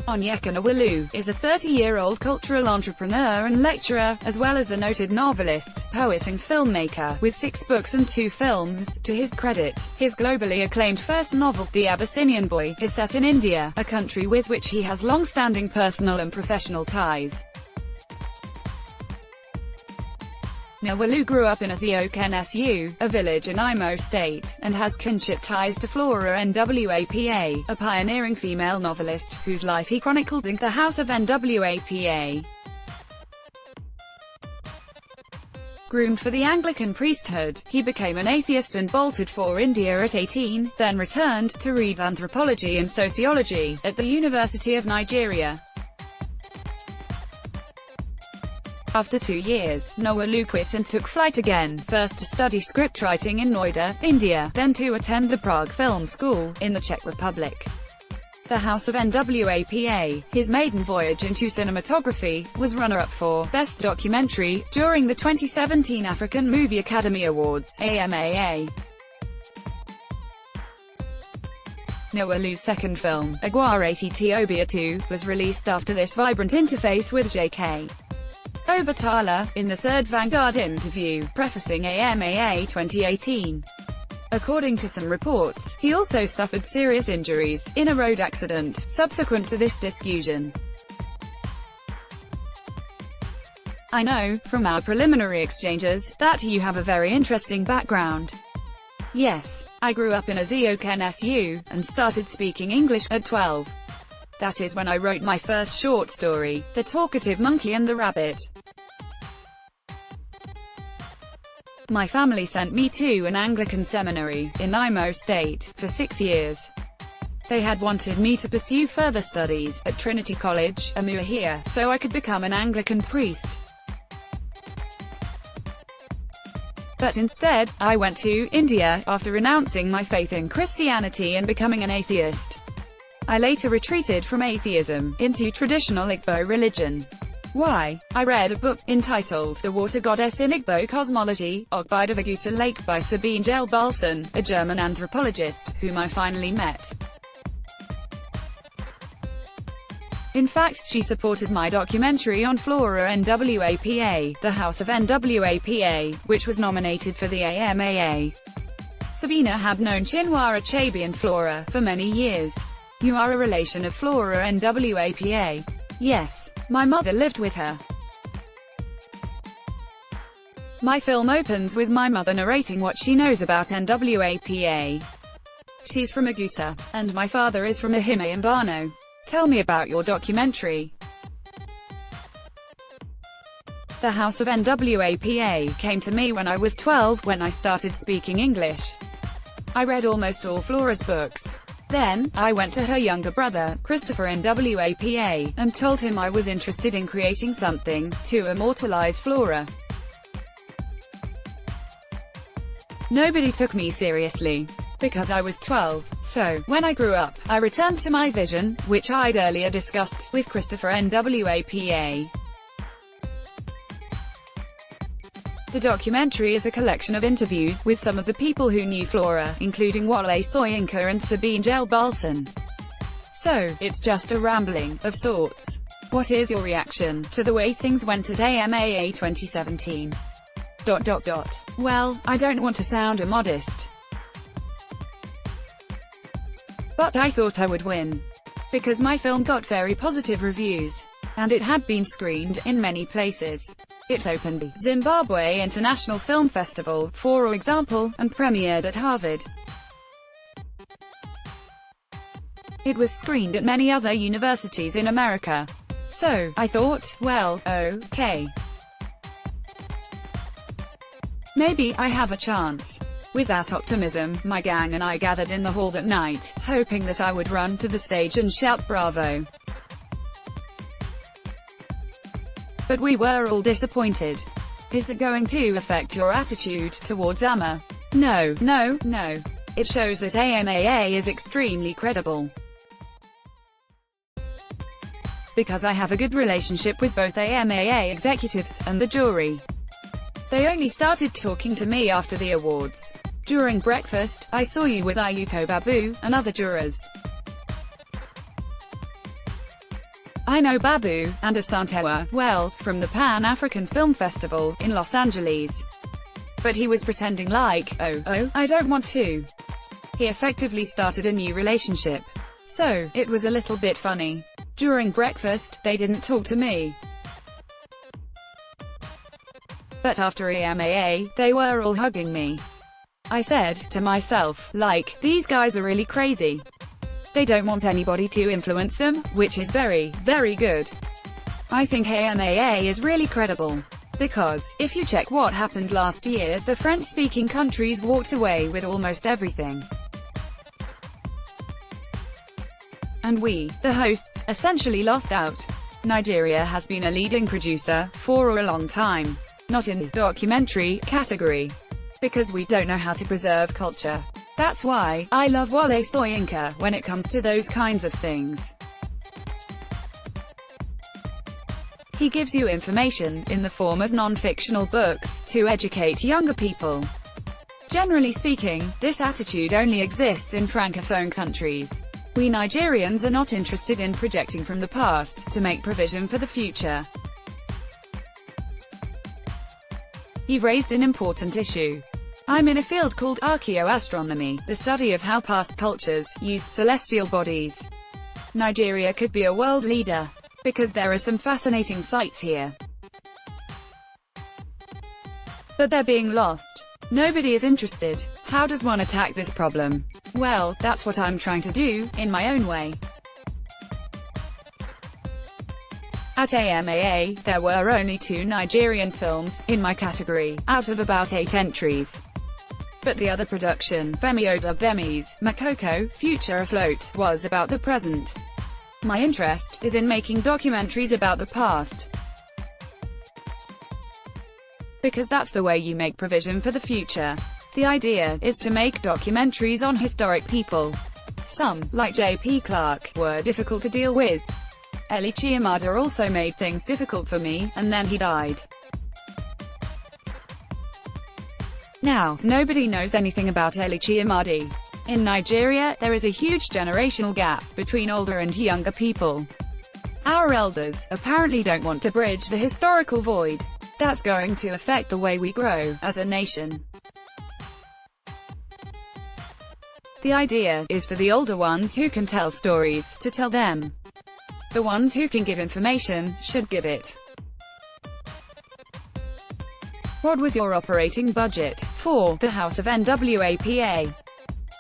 Onyeka Nwelue is a 30-year-old cultural entrepreneur and lecturer, as well as a noted novelist, poet and filmmaker, with 6 books and 2 films to his credit. His globally acclaimed first novel, The Abyssinian Boy, is set in India, a country with which he has long-standing personal and professional ties. Nwelue grew up in Aziokenesu, a village in Imo State, and has kinship ties to Flora Nwapa, a pioneering female novelist, whose life he chronicled in The House of Nwapa. Groomed for the Anglican priesthood, he became an atheist and bolted for India at 18, then returned to read anthropology and sociology at the University of Nigeria. After 2 years, Nwelue quit and took flight again, first to study scriptwriting in Noida, India, then to attend the Prague Film School, in the Czech Republic. The House of Nwapa, his maiden voyage into cinematography, was runner-up for Best Documentary during the 2017 African Movie Academy Awards (AMAA). Nwelue's second film, Agwarati Tiobia 2, was released after this vibrant interface with J.K. Obatala, in the third Vanguard interview, prefacing AMAA 2018. According to some reports, he also suffered serious injuries in a road accident subsequent to this discussion. I know, from our preliminary exchanges, that you have a very interesting background. Yes, I grew up in Aziokenesu, and started speaking English at 12. That is when I wrote my first short story, The Talkative Monkey and the Rabbit. My family sent me to an Anglican seminary, in Imo State, for 6 years. They had wanted me to pursue further studies, at Trinity College, Umuahia, so I could become an Anglican priest. But instead, I went to India, after renouncing my faith in Christianity and becoming an atheist. I later retreated from atheism, into traditional Igbo religion. Why? I read a book, entitled The Water Goddess in Igbo Cosmology, Ogbide of Aguta Lake by Sabine Gel-Balson, a German anthropologist, whom I finally met. In fact, she supported my documentary on Flora Nwapa, The House of Nwapa, which was nominated for the AMAA. Sabina had known Chinua Achebe and Flora for many years. You are a relation of Flora Nwapa? Yes. My mother lived with her. My film opens with my mother narrating what she knows about Nwapa. She's from Aguta, and my father is from Ahime and Bano. Tell me about your documentary. The House of Nwapa came to me when I was 12, when I started speaking English. I read almost all Flora's books. Then, I went to her younger brother, Christopher Nwapa, and told him I was interested in creating something to immortalize Flora. Nobody took me seriously, because I was 12, so, when I grew up, I returned to my vision, which I'd earlier discussed with Christopher Nwapa. The documentary is a collection of interviews with some of the people who knew Flora, including Wole Soyinka and Sabine Gel-Balson. So, it's just a rambling of thoughts. What is your reaction to the way things went at AMAA 2017? Well, I don't want to sound immodest, but I thought I would win. Because my film got very positive reviews, and it had been screened in many places. It opened the Zimbabwe International Film Festival, for example, and premiered at Harvard. It was screened at many other universities in America. So, I thought, well, okay, maybe I have a chance. With that optimism, my gang and I gathered in the hall that night, hoping that I would run to the stage and shout bravo. But we were all disappointed. Is that going to affect your attitude towards AMA? No. It shows that AMAA is extremely credible. Because I have a good relationship with both AMAA executives and the jury. They only started talking to me after the awards. During breakfast, I saw you with Ayuko Babu and other jurors. I know Babu and Asantewa well from the Pan-African Film Festival in Los Angeles. But he was pretending like, oh, I don't want to. He effectively started a new relationship. So, it was a little bit funny. During breakfast, they didn't talk to me. But after EMAA, they were all hugging me. I said to myself, like, these guys are really crazy. They don't want anybody to influence them, which is very, very good. I think EMAA is really credible. Because, if you check what happened last year, the French-speaking countries walked away with almost everything. And we, the hosts, essentially lost out. Nigeria has been a leading producer for a long time. Not in the documentary category. Because we don't know how to preserve culture. That's why I love Wole Soyinka when it comes to those kinds of things. He gives you information in the form of non-fictional books to educate younger people. Generally speaking, this attitude only exists in francophone countries. We Nigerians are not interested in projecting from the past to make provision for the future. You've raised an important issue. I'm in a field called archaeoastronomy, the study of how past cultures used celestial bodies. Nigeria could be a world leader. Because there are some fascinating sites here. But they're being lost. Nobody is interested. How does one attack this problem? Well, that's what I'm trying to do, in my own way. At AMAA, there were only 2 Nigerian films, in my category, out of about 8 entries. But the other production, Femi Odubemi's Makoko, Future Afloat, was about the present. My interest is in making documentaries about the past. Because that's the way you make provision for the future. The idea is to make documentaries on historic people. Some, like J.P. Clark, were difficult to deal with. Eli Chiamada also made things difficult for me, and then he died. Now, nobody knows anything about Eli Chiamadi. In Nigeria, there is a huge generational gap between older and younger people. Our elders, apparently don't want to bridge the historical void. That's going to affect the way we grow, as a nation. The idea is for the older ones who can tell stories, to tell them. The ones who can give information, should give it. What was your operating budget for the House of NWAPA?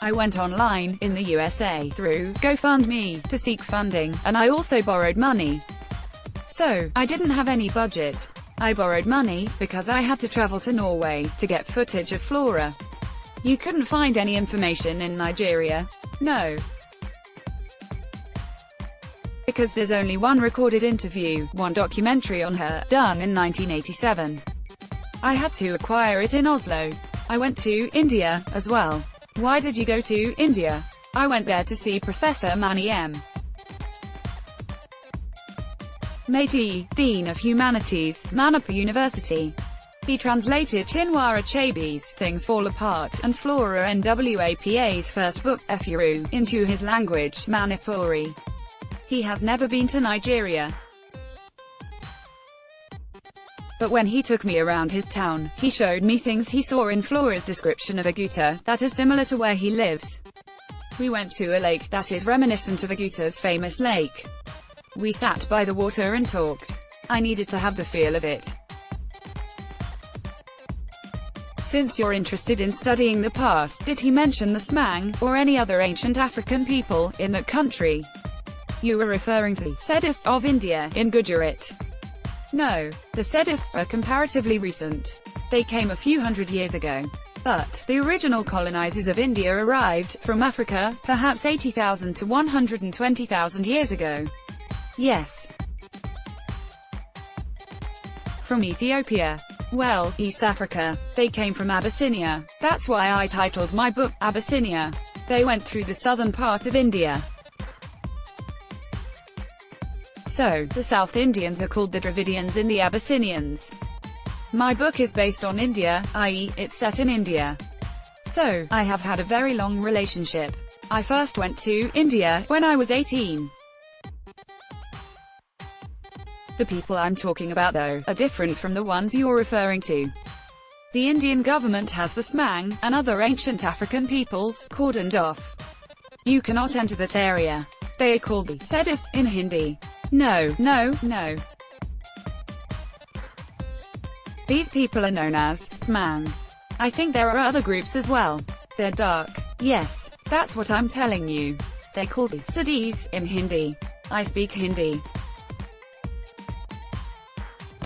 I went online, in the USA, through GoFundMe, to seek funding, and I also borrowed money. So, I didn't have any budget. I borrowed money, because I had to travel to Norway, to get footage of Flora. You couldn't find any information in Nigeria? No. Because there's only one recorded interview, one documentary on her, done in 1987. I had to acquire it in Oslo. I went to India, as well. Why did you go to India? I went there to see Professor Mani M. Mati, Dean of Humanities, Manipur University. He translated Chinua Achebe's Things Fall Apart and Flora NWAPA's first book, Efuru, into his language, Manipuri. He has never been to Nigeria. But when he took me around his town, he showed me things he saw in Flora's description of Aguta, that are similar to where he lives. We went to a lake that is reminiscent of Aguta's famous lake. We sat by the water and talked. I needed to have the feel of it. Since you're interested in studying the past, did he mention the Smang, or any other ancient African people, in that country? You were referring to Sedis of India, in Gujarat. No, the Sedis are comparatively recent. They came a few hundred years ago. But the original colonizers of India arrived from Africa, perhaps 80,000 to 120,000 years ago. Yes. From Ethiopia. Well, East Africa. They came from Abyssinia. That's why I titled my book, Abyssinia. They went through the southern part of India. So, the South Indians are called the Dravidians and the Abyssinians. My book is based on India, i.e., it's set in India. So, I have had a very long relationship. I first went to India when I was 18. The people I'm talking about, though, are different from the ones you're referring to. The Indian government has the Smang, and other ancient African peoples, cordoned off. You cannot enter that area. They are called the Sedis in Hindi. No. These people are known as Smang. I think there are other groups as well. They're dark. Yes, that's what I'm telling you. They're called the Siddhis in Hindi. I speak Hindi.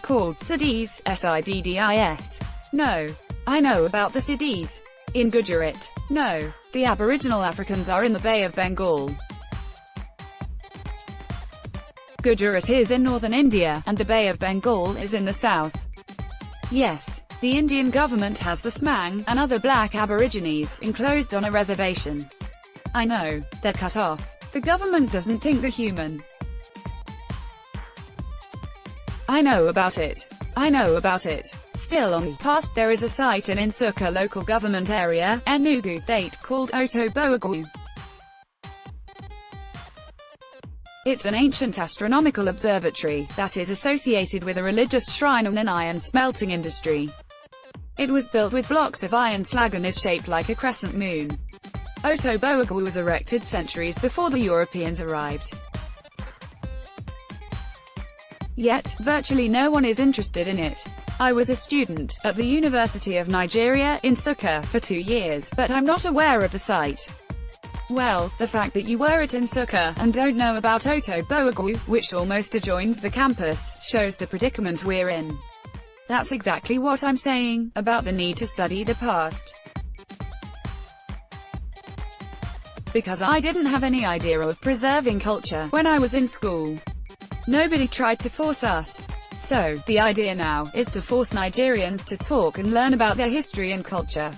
Called Siddhis, Siddhis. No. I know about the Siddhis. In Gujarat. No. The Aboriginal Africans are in the Bay of Bengal. Gujarat is in northern India, and the Bay of Bengal is in the south. Yes, the Indian government has the Smang, and other black Aborigines, enclosed on a reservation. I know, they're cut off. The government doesn't think they're human. I know about it. Still on the past, there is a site in Nsukka local government area, Enugu state, called Otoboagwu. It's an ancient astronomical observatory, that is associated with a religious shrine and an iron smelting industry. It was built with blocks of iron slag and is shaped like a crescent moon. Otoboagwu was erected centuries before the Europeans arrived. Yet, virtually no one is interested in it. I was a student at the University of Nigeria, in Nsukka, for 2 years, but I'm not aware of the site. Well, the fact that you were at Nsukka, and don't know about Otoboagwu, which almost adjoins the campus, shows the predicament we're in. That's exactly what I'm saying, about the need to study the past. Because I didn't have any idea of preserving culture when I was in school. Nobody tried to force us. So, the idea now is to force Nigerians to talk and learn about their history and culture.